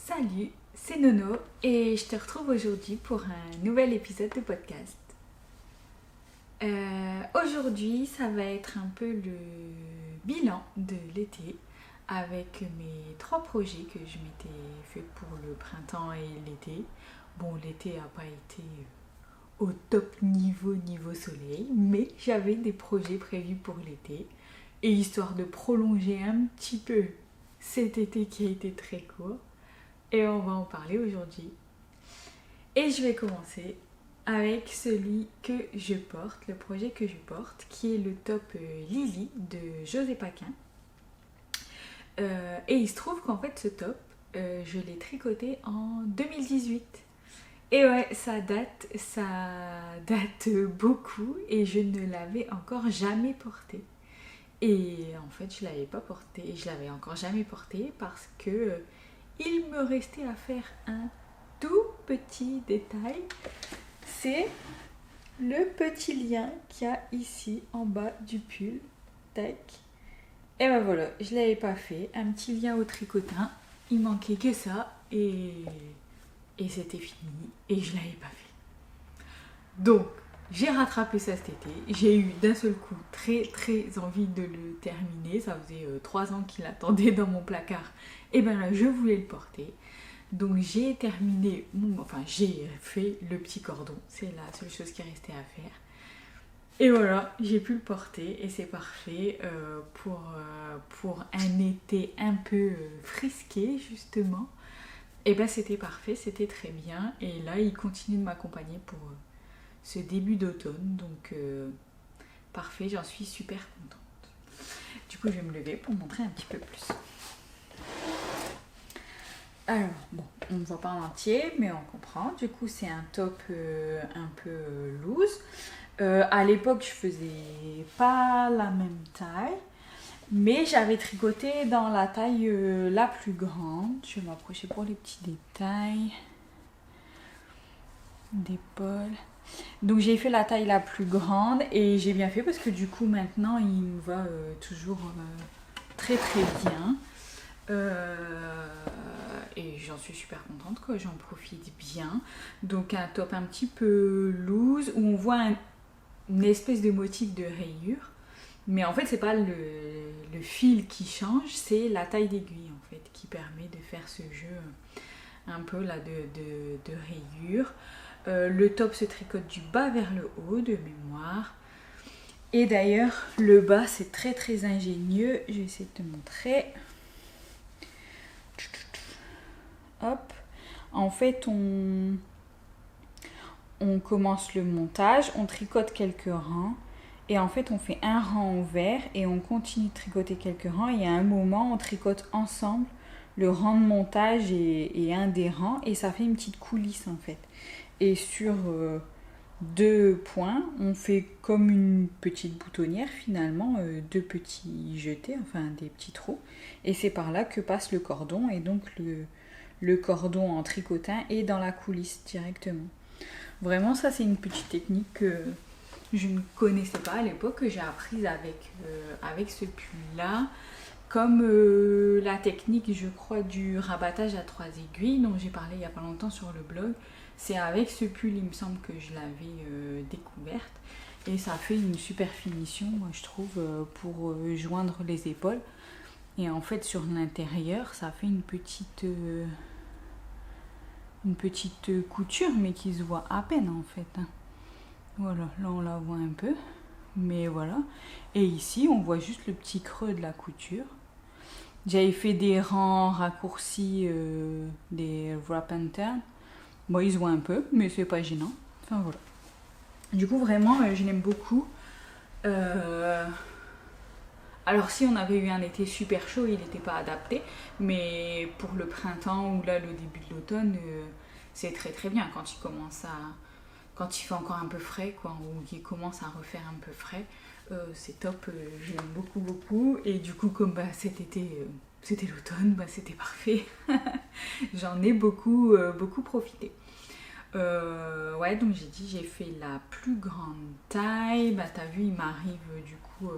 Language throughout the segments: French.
Salut, c'est Nono et je te retrouve aujourd'hui pour un nouvel épisode de podcast. Aujourd'hui, ça va être un peu le bilan de l'été avec mes 3 projets que je m'étais fait pour le printemps et l'été. Bon, l'été n'a pas été au top niveau soleil, mais j'avais des projets prévus pour l'été. Et histoire de prolonger un petit peu cet été qui a été très court, et on va en parler aujourd'hui. Et je vais commencer avec celui que je porte, le projet que je porte, qui est le top Lily de José Paquin. Et il se trouve qu'en fait ce top, je l'ai tricoté en 2018. Et ouais, ça date beaucoup et je ne l'avais encore jamais porté. Et en fait, je l'avais pas porté, je l'avais encore jamais porté parce que il me restait à faire un tout petit détail. C'est le petit lien qu'il y a ici en bas du pull. Tac. Et ben voilà, je l'avais pas fait. Un petit lien au tricotin. Il manquait que ça et c'était fini. Et je l'avais pas fait. Donc, j'ai rattrapé ça cet été. J'ai eu d'un seul coup très envie de le terminer. Ça faisait 3 ans qu'il attendait dans mon placard. Et ben là, je voulais le porter. Donc j'ai j'ai fait le petit cordon. C'est la seule chose qui restait à faire. Et voilà, j'ai pu le porter et c'est parfait pour un été un peu frisqué justement. Et ben c'était parfait, c'était très bien. Et là, il continue de m'accompagner pour ce début d'automne. Donc parfait, j'en suis super contente. Du coup, je vais me lever pour montrer un petit peu plus. Alors, bon, on ne voit pas en entier, mais on comprend. Du coup, c'est un top un peu loose. À l'époque, je faisais pas la même taille, mais j'avais tricoté dans la taille la plus grande. Je vais m'approcher pour les petits détails d'épaule. Donc, j'ai fait la taille la plus grande et j'ai bien fait parce que du coup, maintenant, il me va toujours très bien. Et j'en suis super contente, quoi. J'en profite bien. Donc un top un petit peu loose où on voit une espèce de motif de rayure, mais en fait c'est pas le fil qui change, c'est la taille d'aiguille en fait qui permet de faire ce jeu un peu là de rayure. Le top se tricote du bas vers le haut de mémoire. Et d'ailleurs le bas c'est très ingénieux. Je vais essayer de te montrer. Hop. En fait, on commence le montage, on tricote quelques rangs et en fait on fait un rang ouvert et on continue de tricoter quelques rangs et à un moment on tricote ensemble le rang de montage et un des rangs et ça fait une petite coulisse en fait. Et sur 2 points, on fait comme une petite boutonnière finalement, 2 petits jetés, enfin des petits trous et c'est par là que passe le cordon et donc le cordon en tricotin est dans la coulisse directement. Vraiment, ça c'est une petite technique que je ne connaissais pas à l'époque, que j'ai apprise avec ce pull-là. Comme la technique, je crois, du rabattage à 3 aiguilles, dont j'ai parlé il n'y a pas longtemps sur le blog. C'est avec ce pull, il me semble, que je l'avais découverte. Et ça fait une super finition, moi je trouve, pour joindre les épaules. Et en fait, sur l'intérieur, ça fait une petite couture, mais qui se voit à peine en fait. Voilà, là on la voit un peu, mais voilà. Et ici, on voit juste le petit creux de la couture. J'avais fait des rangs raccourcis, des wrap and turn. Bon, ils se voient un peu, mais c'est pas gênant. Enfin voilà. Du coup, vraiment, je l'aime beaucoup. Alors si on avait eu un été super chaud, il n'était pas adapté, mais pour le printemps ou là le début de l'automne, c'est très bien quand il fait encore un peu frais, quoi, ou qu'il commence à refaire un peu frais, c'est top, je l'aime beaucoup. Et du coup, comme cet été, c'était l'automne, c'était parfait. J'en ai beaucoup profité. Ouais, donc j'ai fait la plus grande taille. T'as vu, il m'arrive du coup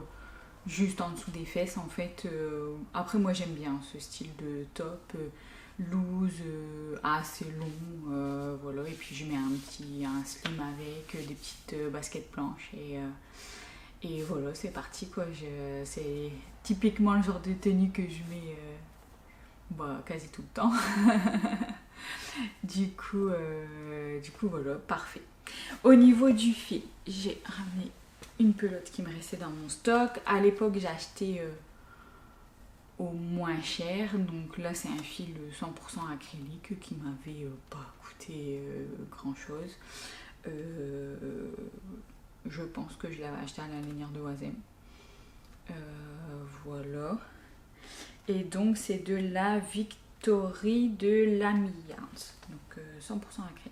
juste en dessous des fesses en fait. Après, moi j'aime bien ce style de top. loose, assez long, voilà. Et puis je mets un slim avec, des petites baskets blanches et voilà, c'est parti quoi. C'est typiquement le genre de tenue que je mets quasi tout le temps. Du coup, voilà, parfait. Au niveau du fil, j'ai ramené une pelote qui me restait dans mon stock. À l'époque, j'ai acheté au moins cher. Donc là, c'est un fil 100% acrylique qui m'avait pas coûté grand chose. Je pense que je l'avais acheté à la lanière de Oisem. Voilà. Et donc, c'est de la Victory de Lamy Yarns. Donc 100% acrylique.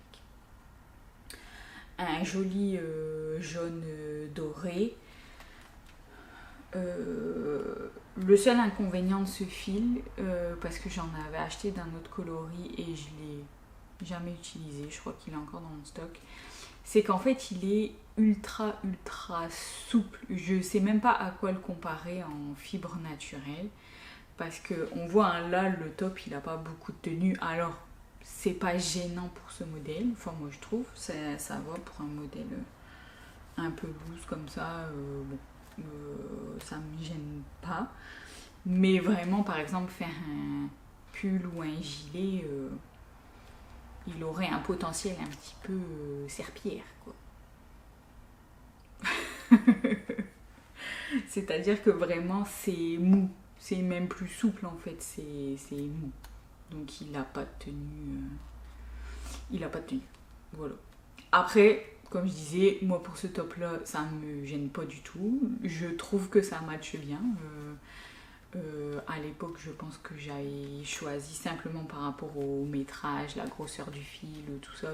Un joli jaune doré. Le seul inconvénient de ce fil, parce que j'en avais acheté d'un autre coloris et je l'ai jamais utilisé, je crois qu'il est encore dans mon stock, c'est qu'en fait il est ultra souple. Je sais même pas à quoi le comparer en fibre naturelle, parce que on voit hein, là le top il a pas beaucoup de tenue, alors c'est pas gênant pour ce modèle, enfin moi je trouve ça va pour un modèle un peu loose comme ça, ça me gêne pas, mais vraiment par exemple faire un pull ou un gilet, il aurait un potentiel un petit peu serpillière quoi. C'est-à-dire que vraiment c'est mou, c'est même plus souple en fait, c'est mou, donc il n'a pas de tenue, voilà. Après comme je disais, moi pour ce top là ça me gêne pas du tout, je trouve que ça matche bien. À l'époque je pense que j'avais choisi simplement par rapport au métrage, la grosseur du fil, tout ça,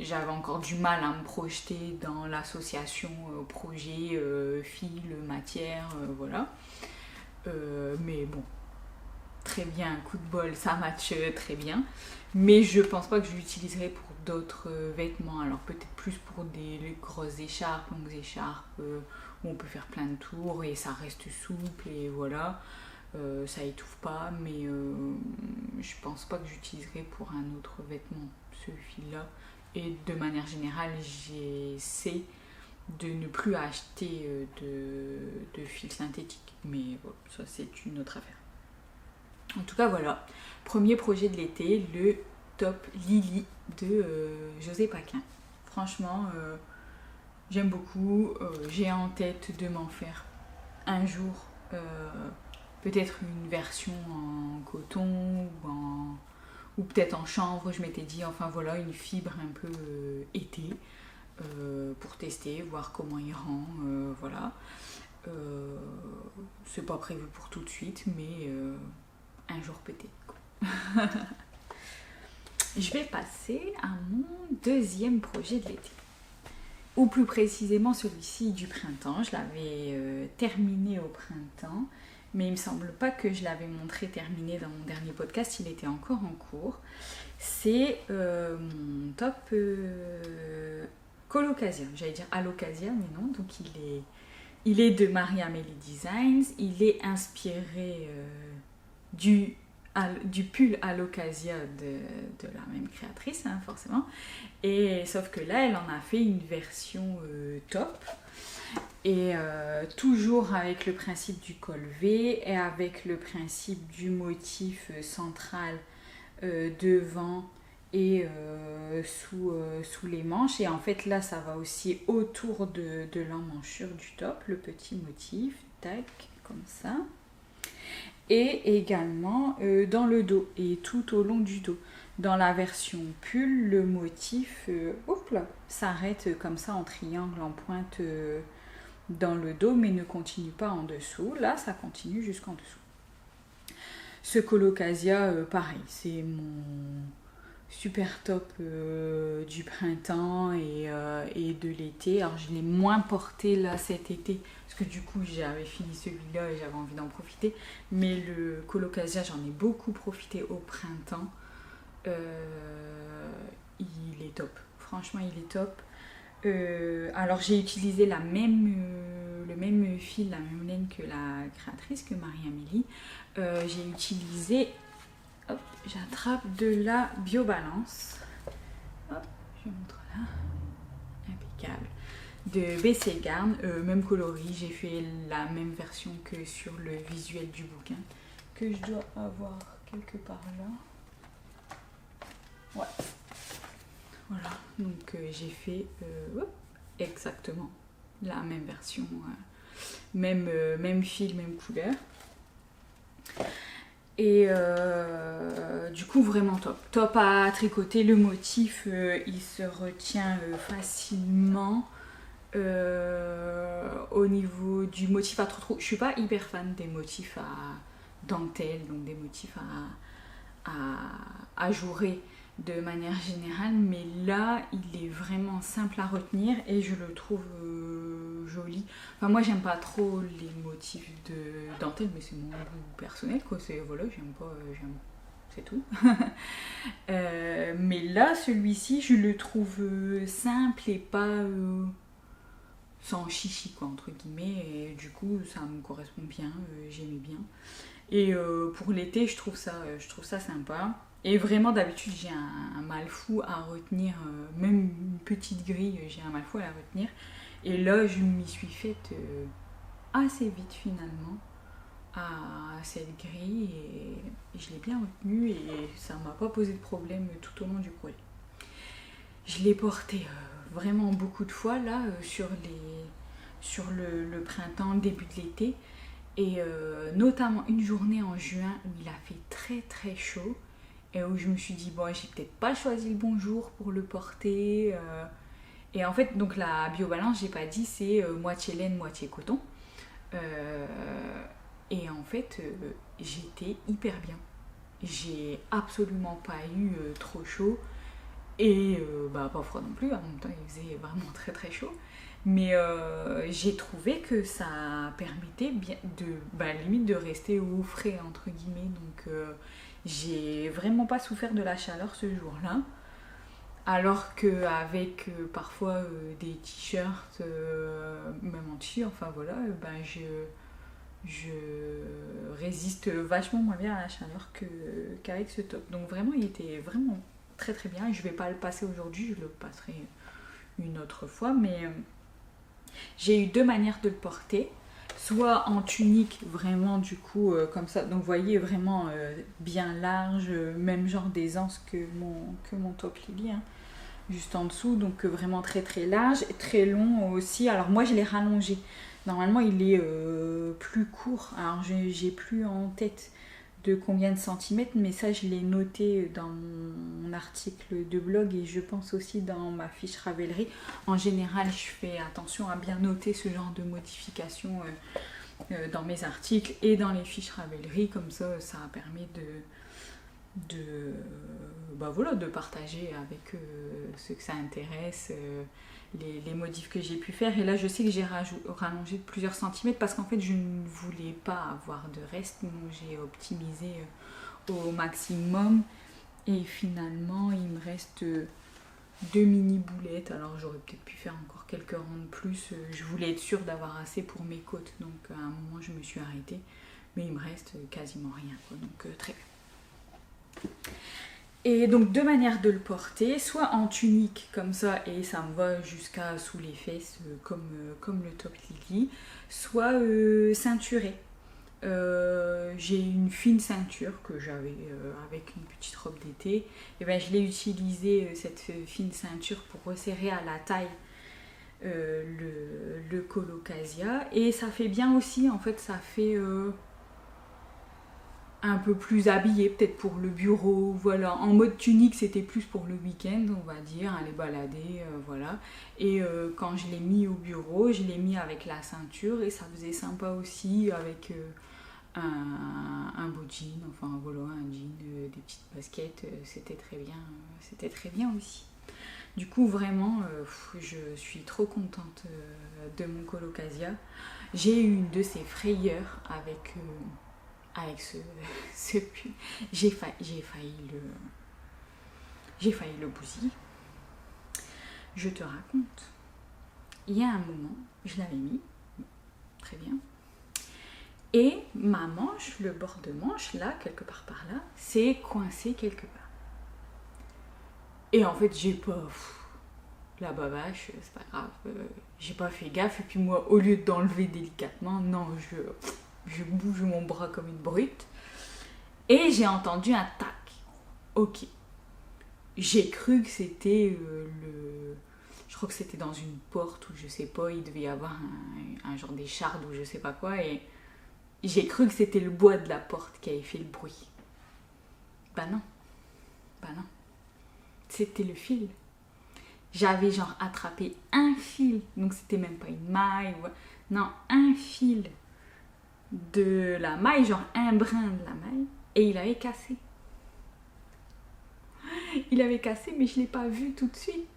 j'avais encore du mal à me projeter dans l'association projet, fil, matière, voilà. Mais bon, très bien, coup de bol, ça match très bien. Mais je pense pas que je l'utiliserai pour d'autres vêtements. Alors peut-être plus pour des grosses écharpes, longues écharpes, où on peut faire plein de tours et ça reste souple et voilà. Ça étouffe pas, mais je pense pas que j'utiliserai pour un autre vêtement ce fil-là. Et de manière générale, j'essaie de ne plus acheter de fil synthétique. Mais voilà, ça c'est une autre affaire. En tout cas, voilà. Premier projet de l'été, le top Lily de José Paquin. Franchement, j'aime beaucoup. J'ai en tête de m'en faire un jour peut-être une version en coton ou peut-être en chanvre. Je m'étais dit, enfin voilà, une fibre un peu été pour tester, voir comment il rend. Voilà. C'est pas prévu pour tout de suite, mais un jour peut-être. Je vais passer à mon deuxième projet de l'été. Ou plus précisément celui-ci du printemps. Je l'avais terminé au printemps, mais il me semble pas que je l'avais montré terminé dans mon dernier podcast, il était encore en cours. C'est mon top Colocasia, j'allais dire Alocasia, mais non, donc il est de Marie-Amélie Designs, il est inspiré du pull Alocasia de la même créatrice, hein, forcément. Et sauf que là, elle en a fait une version top. Et toujours avec le principe du col V et avec le principe du motif central devant et sous les manches. Et en fait, là, ça va aussi autour de l'emmanchure du top, le petit motif, tac, comme ça. Et également dans le dos et tout au long du dos. Dans la version pull, le motif s'arrête comme ça en triangle, en pointe dans le dos, mais ne continue pas en dessous. Là, ça continue jusqu'en dessous. Ce Colocasia, pareil, c'est mon super top du printemps et de l'été. Alors, je l'ai moins porté là cet été, parce que du coup, j'avais fini celui-là et j'avais envie d'en profiter. Mais le Colocasia, j'en ai beaucoup profité au printemps. Il est top. Franchement, il est top. Alors, j'ai utilisé le même fil, la même laine que la créatrice, que Marie-Amélie. J'ai utilisé, hop, j'attrape de la Biobalance. Hop, je montre là. Impeccable. De BC Garn, même coloris. J'ai fait la même version que sur le visuel du bouquin, que je dois avoir quelque part là. Ouais. Voilà, donc j'ai fait exactement la même version, même fil, même couleur. Et du coup vraiment top. Top à tricoter, le motif il se retient facilement. Au niveau du motif à trop, je suis pas hyper fan des motifs à dentelle, donc des motifs à ajourés de manière générale, mais là il est vraiment simple à retenir et je le trouve joli. Enfin, moi j'aime pas trop les motifs de dentelle, mais c'est mon goût personnel quoi, c'est voilà, j'aime pas, c'est tout. Mais là celui-ci je le trouve simple et pas sans chichi quoi entre guillemets, et du coup ça me correspond bien, j'aimais bien. Et pour l'été je trouve ça sympa. Et vraiment d'habitude j'ai un mal fou à retenir, même une petite grille j'ai un mal fou à la retenir. Et là je m'y suis faite assez vite finalement à cette grille, et je l'ai bien retenue et ça m'a pas posé de problème tout au long du projet. Je l'ai porté vraiment beaucoup de fois là sur le printemps, le début de l'été, et notamment une journée en juin où il a fait très très chaud et où je me suis dit bon, j'ai peut-être pas choisi le bon jour pour le porter, et en fait donc la Biobalance, j'ai pas dit, c'est moitié laine moitié coton, et en fait j'étais hyper bien, j'ai absolument pas eu trop chaud. Et pas froid non plus, en même temps il faisait vraiment très très chaud. Mais j'ai trouvé que ça permettait bien limite de rester au frais entre guillemets. Donc j'ai vraiment pas souffert de la chaleur ce jour-là. Alors qu'avec parfois des t-shirts, même en t-shirt, enfin voilà, je résiste vachement moins bien à la chaleur qu'avec ce top. Donc vraiment il était vraiment très très bien. Je vais pas le passer aujourd'hui, je le passerai une autre fois, mais j'ai eu deux manières de le porter, soit en tunique vraiment du coup comme ça, donc vous voyez vraiment bien large, même genre d'aisance que mon top Lily, hein, juste en dessous, donc vraiment très très large et très long aussi. Alors moi je l'ai rallongé, normalement il est plus court, alors j'ai plus en tête de combien de centimètres, mais ça je l'ai noté dans mon article de blog et je pense aussi dans ma fiche Ravelry. En général je fais attention à bien noter ce genre de modification dans mes articles et dans les fiches Ravelry, comme ça permet de partager avec ceux que ça intéresse les modifs que j'ai pu faire. Et là je sais que j'ai rallongé de plusieurs centimètres parce qu'en fait je ne voulais pas avoir de reste, donc j'ai optimisé au maximum, et finalement il me reste deux mini boulettes. Alors j'aurais peut-être pu faire encore quelques rangs de plus, je voulais être sûre d'avoir assez pour mes côtes, donc à un moment je me suis arrêtée, mais il me reste quasiment rien quoi, donc très bien. Et donc deux manières de le porter, soit en tunique comme ça et ça me va jusqu'à sous les fesses comme le top Lily, soit ceinturé. J'ai une fine ceinture que j'avais avec une petite robe d'été, et ben je l'ai utilisée cette fine ceinture pour resserrer à la taille le colocasia, et ça fait bien aussi, en fait ça fait un peu plus habillé peut-être pour le bureau, voilà. En mode tunique c'était plus pour le week-end on va dire, aller balader, voilà. Et quand je l'ai mis au bureau, je l'ai mis avec la ceinture et ça faisait sympa aussi avec un beau jean, enfin voilà, un jean, des petites baskets, c'était très bien aussi. Du coup vraiment je suis trop contente de mon colocasia. J'ai eu une de ces frayeurs avec ce pull. J'ai failli le bousiller. Je te raconte. Il y a un moment, je l'avais mis, très bien. Et ma manche, le bord de manche, là, quelque part par là, c'est coincé quelque part. Et en fait, j'ai pas... la bavache, c'est pas grave, j'ai pas fait gaffe. Et puis moi, au lieu d'enlever délicatement, non, je bouge mon bras comme une brute. Et j'ai entendu un tac. Ok. J'ai cru que c'était je crois que c'était dans une porte ou je sais pas, il devait y avoir un genre d'écharde ou je sais pas quoi. Et j'ai cru que c'était le bois de la porte qui avait fait le bruit. Bah non. C'était le fil. J'avais genre attrapé un fil, donc c'était même pas une maille, non, un fil de la maille, genre un brin de la maille, et il avait cassé. Il avait cassé, mais je l'ai pas vu tout de suite.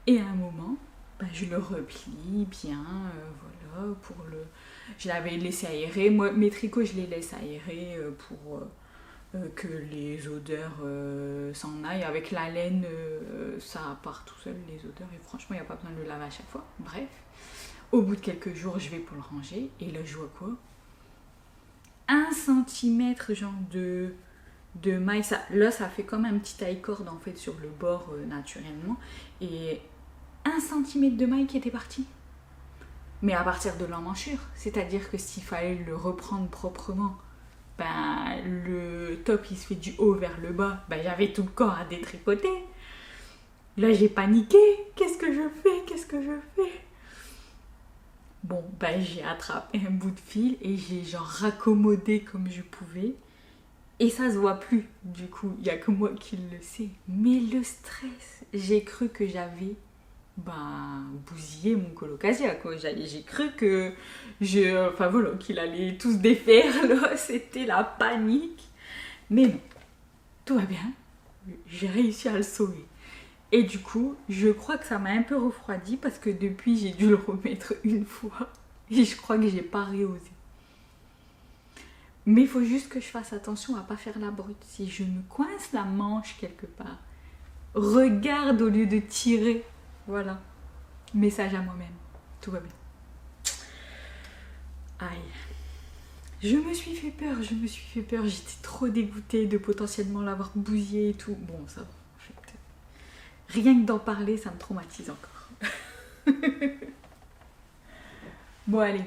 Et à un moment, je le replie bien, voilà, je l'avais laissé aérer. Moi, mes tricots, je les laisse aérer pour que les odeurs s'en aillent. Avec la laine, ça part tout seul, les odeurs. Et franchement, il n'y a pas besoin de le laver à chaque fois. Bref, au bout de quelques jours, je vais pour le ranger. Et là, je vois quoi ? 1 centimètre genre de maille. Là, ça fait comme un petit taille-corde en fait sur le bord naturellement. Et 1 centimètre de maille qui était parti. Mais à partir de l'emmanchure. C'est-à-dire que s'il fallait le reprendre proprement, le top il se fait du haut vers le bas, j'avais tout le corps à détricoter. Là j'ai paniqué, qu'est-ce que je fais? Bon, j'ai attrapé un bout de fil et j'ai genre raccommodé comme je pouvais. Et ça se voit plus, du coup, il n'y a que moi qui le sais. Mais le stress, j'ai cru que j'avais bousillé mon colocasia, quoi. J'ai cru que qu'il allait tout se défaire, là, c'était la panique. Mais non, tout va bien, j'ai réussi à le sauver. Et du coup, je crois que ça m'a un peu refroidi parce que depuis, j'ai dû le remettre une fois et je crois que j'ai pas réosé. Mais il faut juste que je fasse attention à pas faire la brute. Si je me coince la manche quelque part, regarde au lieu de tirer. Voilà. Message à moi-même. Tout va bien. Aïe. Je me suis fait peur. J'étais trop dégoûtée de potentiellement l'avoir bousillé et tout. Bon, ça va. En fait, rien que d'en parler, ça me traumatise encore. Bon, allez.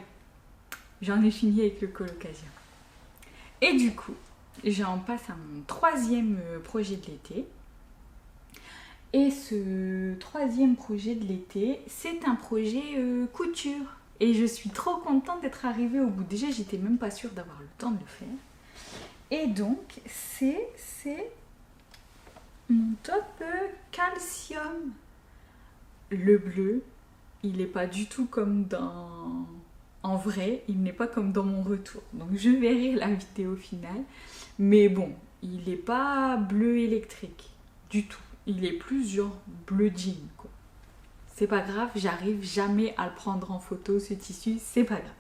J'en ai fini avec le colocasia. Et du coup, j'en passe à mon 3e projet de l'été. Et ce 3e projet de l'été, c'est un projet couture. Et je suis trop contente d'être arrivée au bout. Déjà, j'étais même pas sûre d'avoir le temps de le faire. Et donc, c'est mon top calcium. Le bleu, il n'est pas du tout comme dans... En vrai, il n'est pas comme dans mon retour. Donc, je verrai la vidéo finale. Mais bon, il n'est pas bleu électrique du tout. Il est plus genre bleu jean, quoi. C'est pas grave, j'arrive jamais à le prendre en photo, ce tissu, c'est pas grave.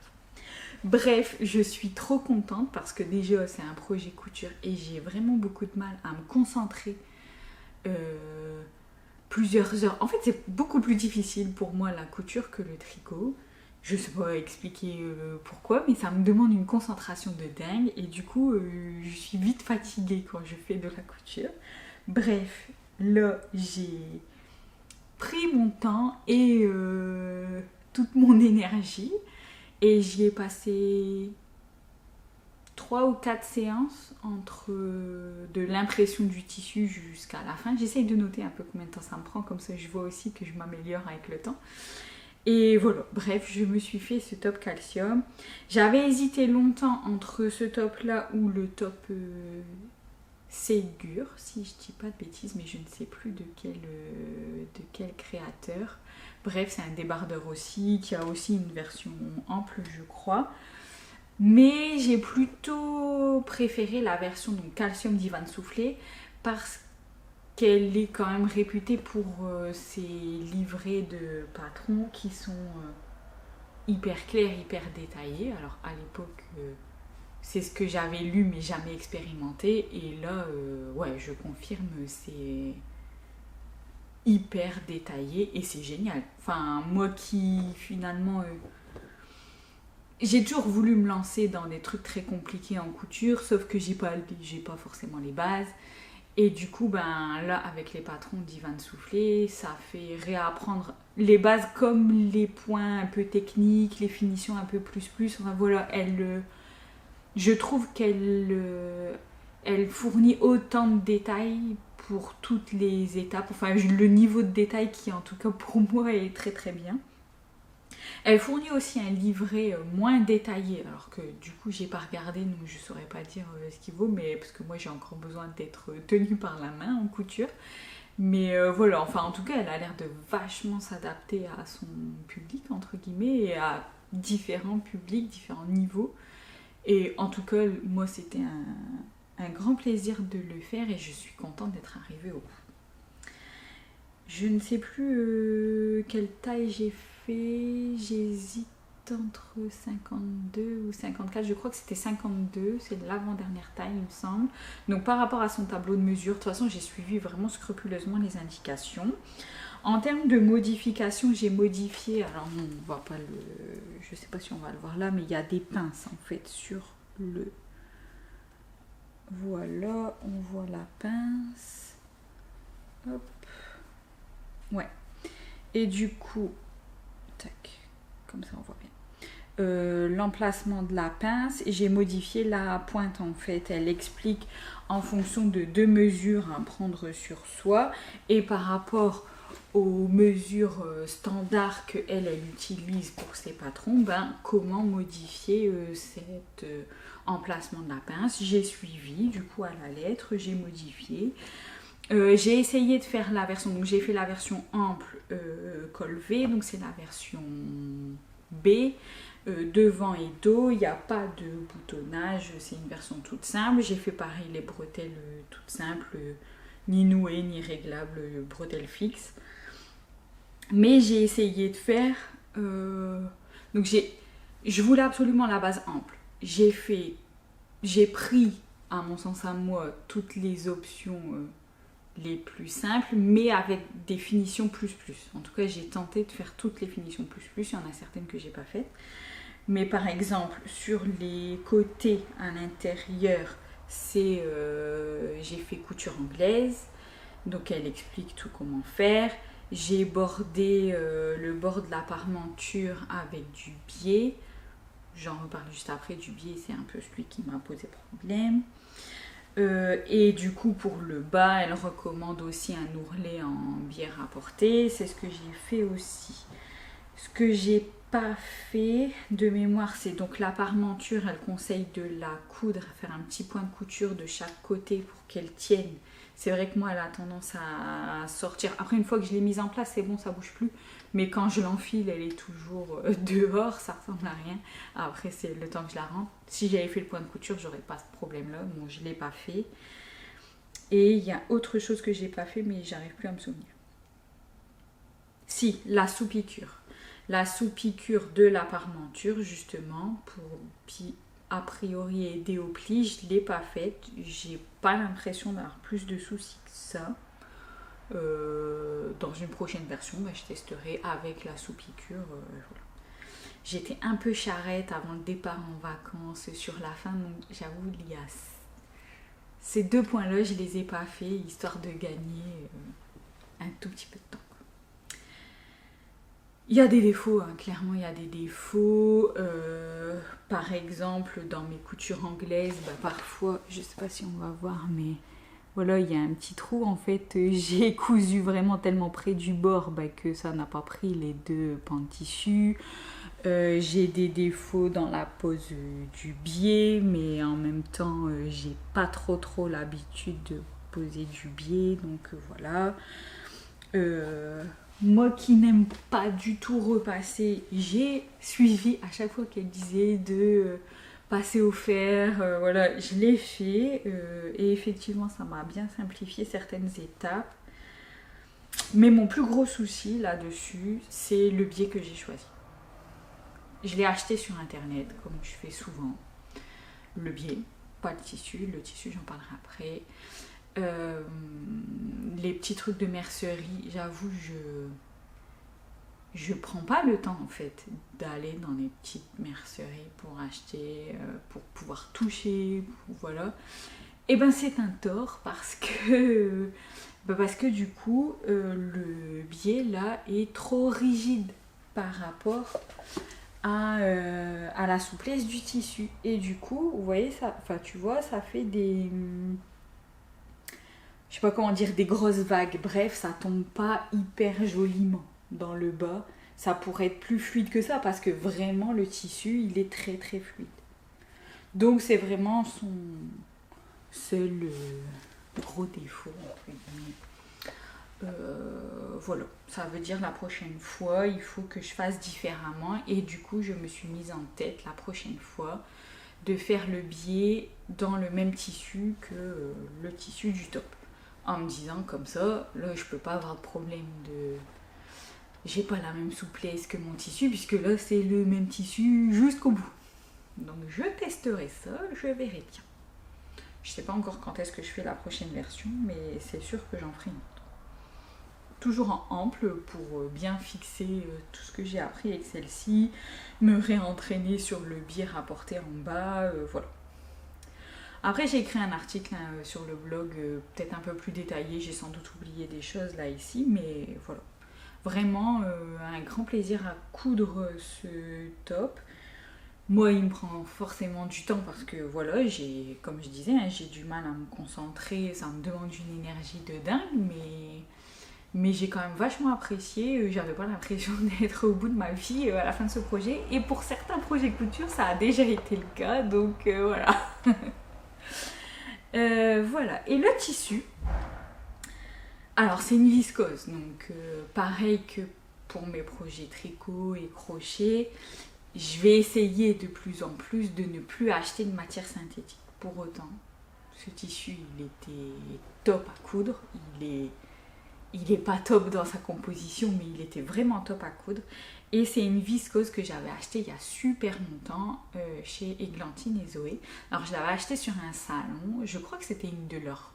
Bref, je suis trop contente parce que déjà, c'est un projet couture et j'ai vraiment beaucoup de mal à me concentrer plusieurs heures. En fait, c'est beaucoup plus difficile pour moi la couture que le tricot. Je sais pas expliquer pourquoi, mais ça me demande une concentration de dingue et du coup, je suis vite fatiguée quand je fais de la couture. Bref, là, j'ai pris mon temps et toute mon énergie et j'y ai passé 3 ou 4 séances entre de l'impression du tissu jusqu'à la fin. J'essaye de noter un peu combien de temps ça me prend, comme ça je vois aussi que je m'améliore avec le temps. Et voilà, bref, je me suis fait ce top calcium. J'avais hésité longtemps entre ce top là ou le top Ségur, si je dis pas de bêtises, mais je ne sais plus de quel créateur. Bref, c'est un débardeur aussi, qui a aussi une version ample, je crois. Mais j'ai plutôt préféré la version donc calcium d'Ivan Soufflé parce qu'elle est quand même réputée pour ses livrets de patron qui sont hyper clairs, hyper détaillés. Alors à l'époque, c'est ce que j'avais lu mais jamais expérimenté. Et là, ouais, je confirme, c'est hyper détaillé et c'est génial. Enfin, moi qui finalement j'ai toujours voulu me lancer dans des trucs très compliqués en couture, sauf que j'ai pas forcément les bases. Et du coup, ben là, avec les patrons d'Ivan Soufflé, ça fait réapprendre les bases comme les points un peu techniques, les finitions un peu plus. Enfin voilà, je trouve elle fournit autant de détails pour toutes les étapes. Enfin, le niveau de détail qui, en tout cas pour moi, est très très bien. Elle fournit aussi un livret moins détaillé, alors que du coup j'ai pas regardé, donc je saurais pas dire ce qu'il vaut, mais parce que moi j'ai encore besoin d'être tenue par la main en couture. Mais voilà, enfin en tout cas elle a l'air de vachement s'adapter à son public entre guillemets et à différents publics, différents niveaux. Et en tout cas moi c'était un grand plaisir de le faire et je suis contente d'être arrivée au bout. Je ne sais plus quelle taille j'ai fait. J'hésite entre 52 ou 54. Je crois que c'était 52. C'est l'avant-dernière taille, il me semble. Donc par rapport à son tableau de mesure, de toute façon, j'ai suivi vraiment scrupuleusement les indications. En termes de modification, j'ai modifié. Alors non, on va pas le. Je sais pas si on va le voir là, mais il y a des pinces en fait sur le. Voilà, on voit la pince. Hop. Ouais. Et du coup, tac, comme ça on voit bien. L'emplacement de la pince, et j'ai modifié la pointe en fait. Elle explique en fonction de deux mesures à prendre sur soi et par rapport aux mesures standards qu'elle utilise pour ses patrons, ben, comment modifier cet emplacement de la pince. J'ai suivi du coup à la lettre, j'ai modifié. J'ai essayé de faire la version, donc j'ai fait la version ample col V, donc c'est la version B, devant et dos, il n'y a pas de boutonnage, c'est une version toute simple. J'ai fait pareil les bretelles toutes simples, ni nouées ni réglables, bretelles fixes. Mais j'ai essayé de faire, donc je voulais absolument la base ample. J'ai pris, à mon sens à moi, toutes les options les plus simples, mais avec des finitions plus. En tout cas, j'ai tenté de faire toutes les finitions plus. Il y en a certaines que j'ai pas faites. Mais par exemple, sur les côtés à l'intérieur, j'ai fait couture anglaise. Donc elle explique tout comment faire. J'ai bordé le bord de la parmenture avec du biais. J'en reparle juste après. Du biais, c'est un peu celui qui m'a posé problème. Et du coup pour le bas elle recommande aussi un ourlet en biais rapporté, c'est ce que j'ai fait aussi. Ce que j'ai pas fait de mémoire, c'est donc la parmenture, elle conseille de la coudre, faire un petit point de couture de chaque côté pour qu'elle tienne. C'est vrai que moi elle a tendance à sortir, après une fois que je l'ai mise en place c'est bon, ça bouge plus, mais quand je l'enfile elle est toujours dehors, ça ressemble à rien. Après c'est le temps que je la rentre. Si j'avais fait le point de couture j'aurais pas ce problème là, bon je l'ai pas fait. Et il y a autre chose que j'ai pas fait mais j'arrive plus à me souvenir. Si, la sous-piqûre. La sous-piqûre de la parmenture justement pour a priori aider au pli, je l'ai pas faite. J'ai pas l'impression d'avoir plus de soucis que ça. Dans une prochaine version, je testerai avec la sous-piqûre. Voilà. J'étais un peu charrette avant le départ en vacances sur la fin, donc j'avoue, il y a ces deux points-là, je les ai pas fait, histoire de gagner un tout petit peu de temps. Il y a des défauts, hein. Clairement il y a des défauts. Par exemple, dans mes coutures anglaises, parfois, je sais pas si on va voir, mais voilà, il y a un petit trou. En fait, j'ai cousu vraiment tellement près du bord que ça n'a pas pris les deux pans de tissu. J'ai des défauts dans la pose du biais, mais en même temps, j'ai pas trop l'habitude de poser du biais, donc voilà. Moi qui n'aime pas du tout repasser, j'ai suivi à chaque fois qu'elle disait de passer au fer, voilà, je l'ai fait et effectivement ça m'a bien simplifié certaines étapes. Mais mon plus gros souci là-dessus, c'est le biais que j'ai choisi. Je l'ai acheté sur internet, comme je fais souvent. Le biais, pas le tissu j'en parlerai après. Les petits trucs de mercerie, j'avoue, je prends pas le temps en fait d'aller dans les petites merceries pour acheter, pour pouvoir toucher, voilà. Et ben c'est un tort parce que du coup le biais là est trop rigide par rapport à la souplesse du tissu. Et du coup, vous voyez ça, enfin tu vois, ça fait des, je sais pas comment dire, des grosses vagues. Bref, ça tombe pas hyper joliment dans le bas. Ça pourrait être plus fluide que ça parce que vraiment le tissu il est très très fluide. Donc c'est vraiment son seul gros défaut entre guillemets. Voilà, ça veut dire la prochaine fois il faut que je fasse différemment et du coup je me suis mise en tête la prochaine fois de faire le biais dans le même tissu que le tissu du top, en me disant comme ça là je peux pas avoir de problème de, j'ai pas la même souplesse que mon tissu puisque là c'est le même tissu jusqu'au bout. Donc je testerai ça, je verrai bien. Je sais pas encore quand est-ce que je fais la prochaine version, mais c'est sûr que j'en ferai une. Toujours en ample pour bien fixer tout ce que j'ai appris avec celle-ci, me réentraîner sur le biais rapporté en bas, voilà. Après j'ai écrit un article sur le blog peut-être un peu plus détaillé, j'ai sans doute oublié des choses là ici, mais voilà. Vraiment un grand plaisir à coudre ce top. Moi il me prend forcément du temps parce que voilà, comme je disais, hein, j'ai du mal à me concentrer, ça me demande une énergie de dingue, mais j'ai quand même vachement apprécié, j'avais pas l'impression d'être au bout de ma vie à la fin de ce projet, et pour certains projets couture ça a déjà été le cas, donc voilà. Voilà, et le tissu, alors c'est une viscose, donc pareil que pour mes projets tricot et crochet, je vais essayer de plus en plus de ne plus acheter de matière synthétique. Pour autant, ce tissu il était top à coudre, il est pas top dans sa composition, mais il était vraiment top à coudre. Et c'est une viscose que j'avais achetée il y a super longtemps chez Églantine et Zoé. Alors je l'avais achetée sur un salon, je crois que c'était une de leurs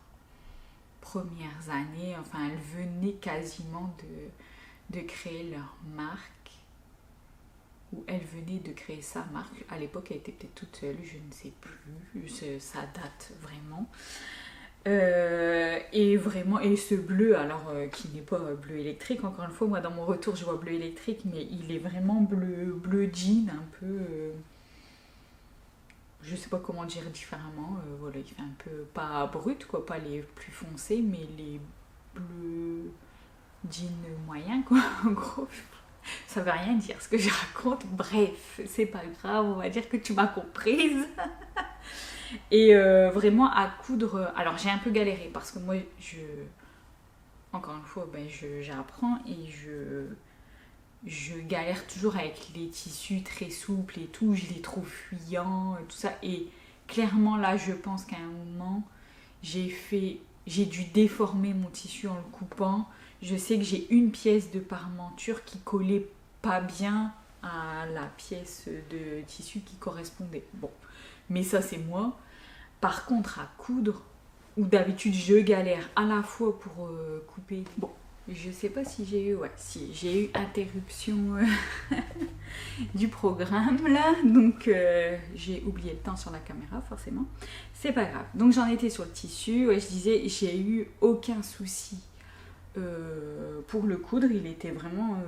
premières années, enfin elles venaient quasiment de créer leur marque, ou elle venait de créer sa marque. À l'époque elle était peut-être toute seule, je ne sais plus, ça date vraiment. Et vraiment, et ce bleu, alors qui n'est pas bleu électrique, encore une fois, moi dans mon retour je vois bleu électrique, mais il est vraiment bleu jean, un peu. Je sais pas comment dire différemment, voilà, il fait un peu, pas brut, quoi, pas les plus foncés, mais les bleus jean moyens, quoi, en gros. Ça veut rien dire ce que je raconte, bref, c'est pas grave, on va dire que tu m'as comprise. Et vraiment à coudre, alors j'ai un peu galéré parce que moi encore une fois j'apprends et je galère toujours avec les tissus très souples et tout, je les trouve fuyants tout ça, et clairement là je pense qu'à un moment j'ai dû déformer mon tissu en le coupant. Je sais que j'ai une pièce de parmenture qui collait pas bien à la pièce de tissu qui correspondait. Bon, mais ça c'est moi. Par contre à coudre, où d'habitude je galère à la fois pour couper. Bon, je sais pas si j'ai eu, ouais, si j'ai eu interruption du programme là, donc j'ai oublié le temps sur la caméra forcément. C'est pas grave. Donc j'en étais sur le tissu, ouais, je disais j'ai eu aucun souci pour le coudre, il était vraiment,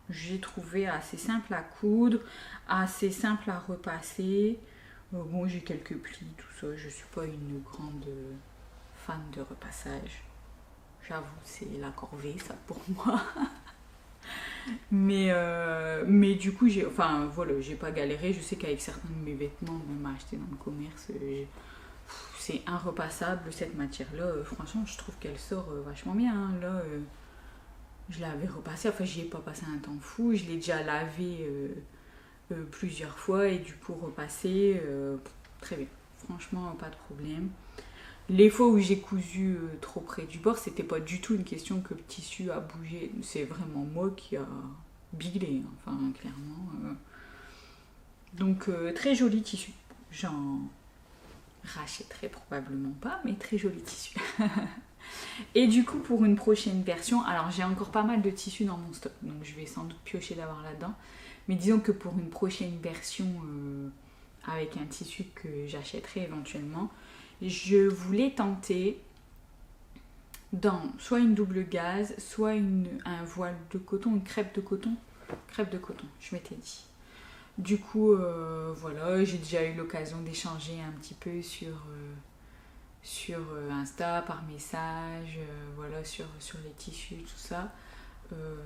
j'ai trouvé assez simple à coudre, assez simple à repasser. Bon, j'ai quelques plis, tout ça, je suis pas une grande fan de repassage. J'avoue, c'est la corvée, ça, pour moi. Mais du coup, j'ai pas galéré. Je sais qu'avec certains de mes vêtements, même achetés dans le commerce, c'est irrepassable cette matière-là. Franchement, je trouve qu'elle sort vachement bien. Hein. Là, je l'avais repassée, enfin, j'y ai pas passé un temps fou. Je l'ai déjà lavé plusieurs fois et du coup repassé. Très bien. Franchement, pas de problème. Les fois où j'ai cousu trop près du bord, c'était pas du tout une question que le tissu a bougé. C'est vraiment moi qui a biglé, enfin clairement. Donc très joli tissu. J'en rachèterai probablement pas, mais très joli tissu. Et du coup, pour une prochaine version, alors j'ai encore pas mal de tissus dans mon stock, donc je vais sans doute piocher d'avoir là-dedans. Mais disons que pour une prochaine version avec un tissu que j'achèterai éventuellement, je voulais tenter dans soit une double gaze, soit un voile de coton, une crêpe de coton. Crêpe de coton, je m'étais dit. Du coup, voilà, j'ai déjà eu l'occasion d'échanger un petit peu sur Insta, par message, voilà, sur les tissus, tout ça.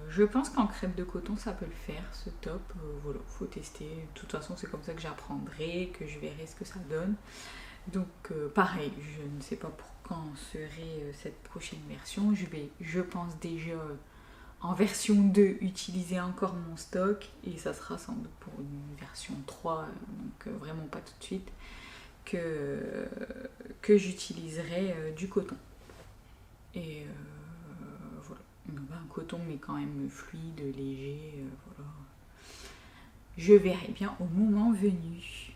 Je pense qu'en crêpe de coton, ça peut le faire, ce top. Voilà, faut tester. De toute façon, c'est comme ça que j'apprendrai, que je verrai ce que ça donne. Donc, pareil, je ne sais pas pour quand serait cette prochaine version. Je pense déjà en version 2 utiliser encore mon stock et ça sera sans doute pour une version 3, donc vraiment pas tout de suite, que j'utiliserai du coton. Et voilà, un coton mais quand même fluide, léger, voilà. Je verrai bien au moment venu.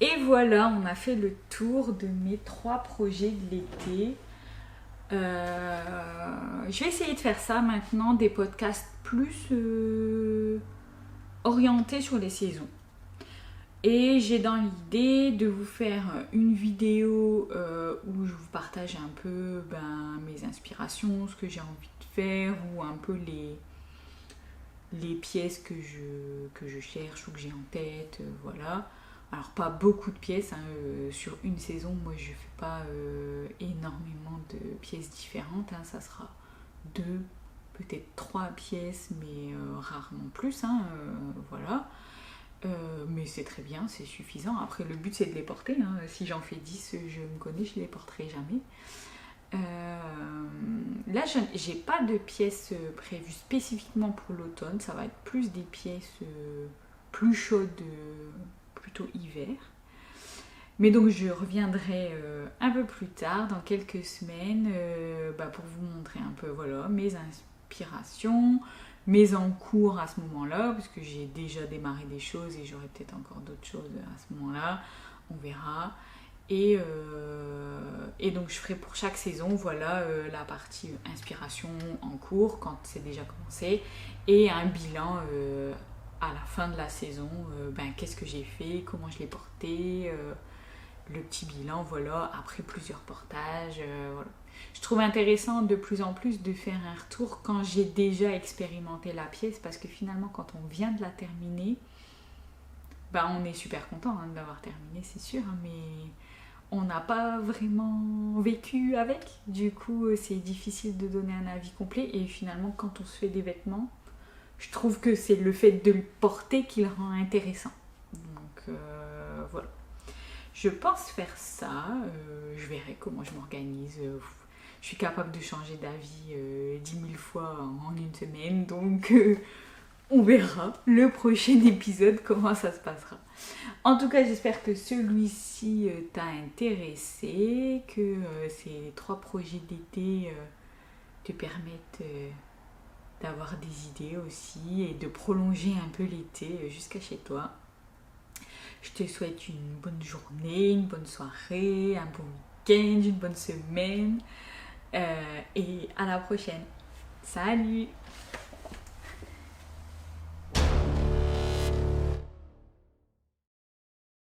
Et voilà, on a fait le tour de mes 3 projets de l'été. Je vais essayer de faire ça maintenant, des podcasts plus orientés sur les saisons. Et j'ai dans l'idée de vous faire une vidéo où je vous partage un peu mes inspirations, ce que j'ai envie de faire, ou un peu les pièces que je cherche ou que j'ai en tête, voilà. Alors pas beaucoup de pièces, hein, sur une saison, moi je fais pas énormément de pièces différentes, hein, ça sera 2, peut-être 3 pièces, mais rarement plus, hein, voilà. Mais c'est très bien, c'est suffisant. Après le but c'est de les porter, hein. Si j'en fais 10, je me connais, je les porterai jamais. Là j'ai pas de pièces prévues spécifiquement pour l'automne, ça va être plus des pièces plus chaudes, plutôt hiver. Mais donc je reviendrai un peu plus tard, dans quelques semaines, pour vous montrer un peu voilà, mes inspirations, mes encours à ce moment-là, parce que j'ai déjà démarré des choses et j'aurai peut-être encore d'autres choses à ce moment-là, on verra. Et donc je ferai pour chaque saison, voilà, la partie inspiration en cours, quand c'est déjà commencé, et un bilan à la fin de la saison, qu'est-ce que j'ai fait, comment je l'ai porté, le petit bilan, voilà, après plusieurs portages, voilà. Je trouve intéressant de plus en plus de faire un retour quand j'ai déjà expérimenté la pièce, parce que finalement quand on vient de la terminer, on est super content, hein, de l'avoir terminée, c'est sûr, hein, mais on n'a pas vraiment vécu avec, du coup c'est difficile de donner un avis complet, et finalement quand on se fait des vêtements, je trouve que c'est le fait de le porter qui le rend intéressant. Donc voilà. Je pense faire ça. Je verrai comment je m'organise. Je suis capable de changer d'avis 10 000 fois en une semaine. Donc on verra le prochain épisode comment ça se passera. En tout cas, j'espère que celui-ci t'a intéressé, que ces 3 projets d'été te permettent d'avoir des idées aussi et de prolonger un peu l'été jusqu'à chez toi. Je te souhaite une bonne journée, une bonne soirée, un bon week-end, une bonne semaine et à la prochaine. Salut!